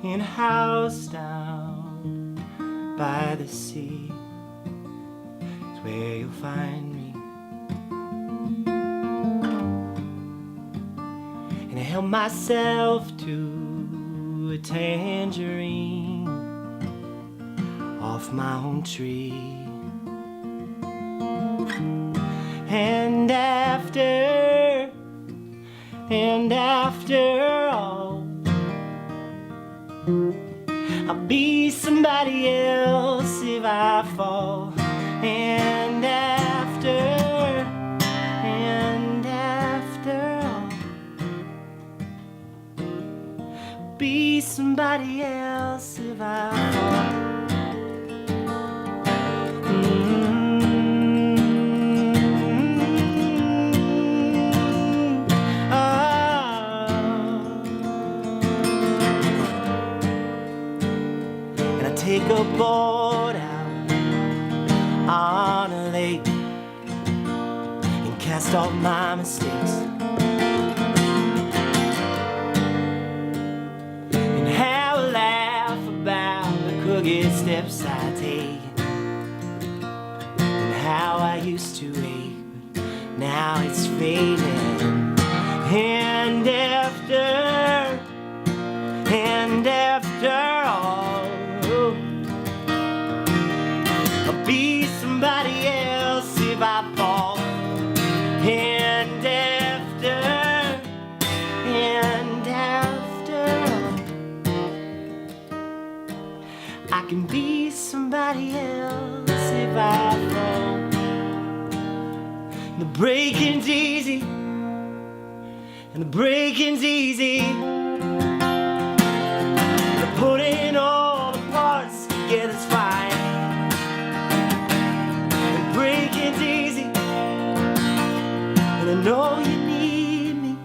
In a house down by the sea is where you'll find me. And I help myself to a tangerine off my own tree. And after all, I'll be somebody else if I fall. And after all, be somebody else if I fall. Take a boat out on a lake and cast off my mistakes, and have a laugh about the crooked steps I take, and how I used to ache, but now it's fading. And after all, I'll be somebody else if I fall. And after I can be somebody else if I fall. The breaking's easy, and the breaking's easy. Putting all the parts together's fine. And breaking's easy, and I know you need me.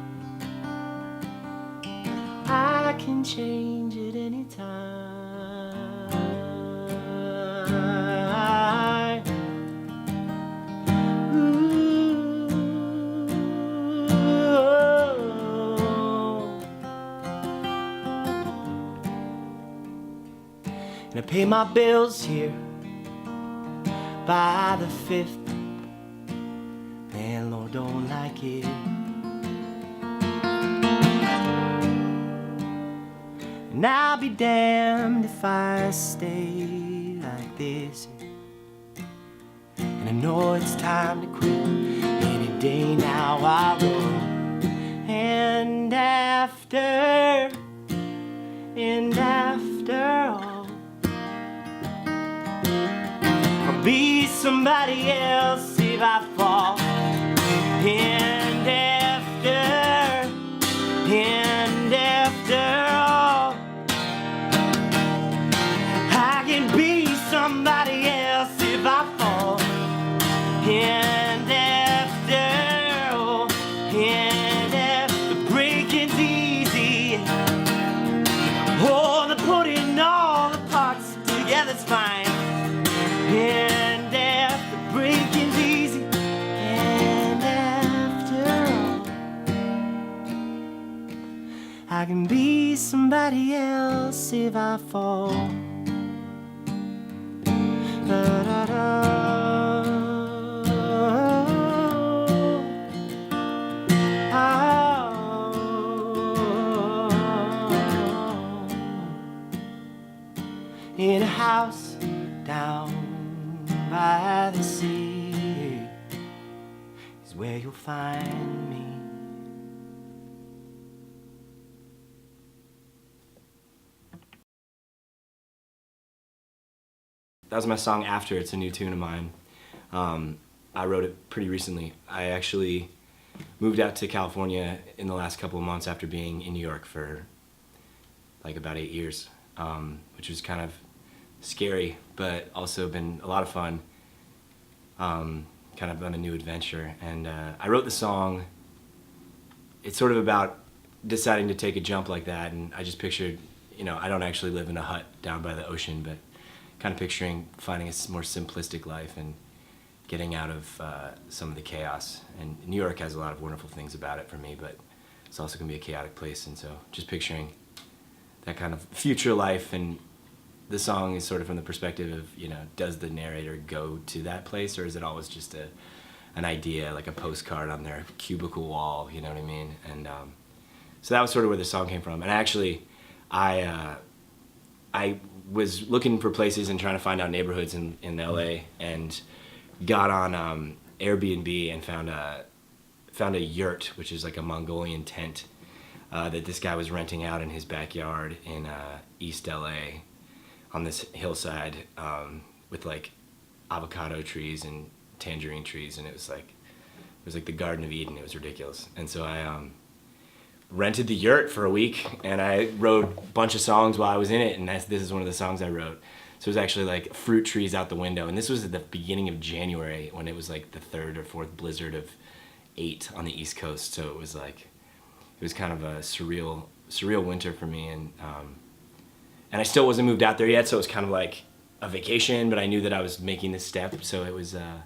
I can change at any time. And I pay my bills here by the 5th. Landlord don't like it. And I'll be damned if I stay like this. And I know it's time to quit. Any day now I will. And after all, I'll be somebody else if I fall. And after all, I can be somebody else if I fall. And after the breaking's easy. Oh, the putting all the parts together's fine. And after breaking's easy. And after all, I can be somebody else if I fall. Da, da, da. In a house down by the sea is where you'll find me. That was my song After. It's a new tune of mine. I wrote it pretty recently. I actually moved out to California in the last couple of months after being in New York for like about 8 years, which was kind of scary, but also been a lot of fun, kind of on a new adventure. And I wrote the song, it's sort of about deciding to take a jump like that, and I just pictured, you know, I don't actually live in a hut down by the ocean, but kind of picturing finding a more simplistic life and getting out of some of the chaos. And New York has a lot of wonderful things about it for me, but it's also going to be a chaotic place. And so just picturing that kind of future life, and the song is sort of from the perspective of, you know, does the narrator go to that place, or is it always just an idea, like a postcard on their cubicle wall, you know what I mean? And so that was sort of where the song came from. And actually, I was looking for places and trying to find out neighborhoods in LA, and got on Airbnb and found a yurt, which is like a Mongolian tent that this guy was renting out in his backyard in East LA on this hillside with like avocado trees and tangerine trees, and it was like the Garden of Eden. It was ridiculous. And so I rented the yurt for a week, and I wrote a bunch of songs while I was in it, and this is one of the songs I wrote. So it was actually like fruit trees out the window, and this was at the beginning of January when it was like the third or fourth blizzard of 8 on the East Coast. So it was kind of a surreal winter for me, and I still wasn't moved out there yet, so it was kind of like a vacation, but I knew that I was making this step. So it was I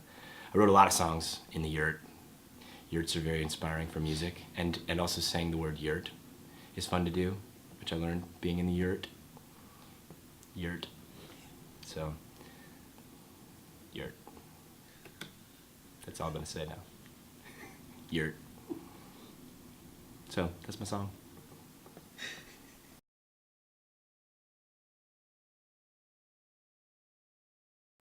wrote a lot of songs in the yurt. Yurts are very inspiring for music, and also saying the word yurt is fun to do, which I learned being in the yurt. So, yurt. That's all I'm gonna say now. Yurt. So, that's my song.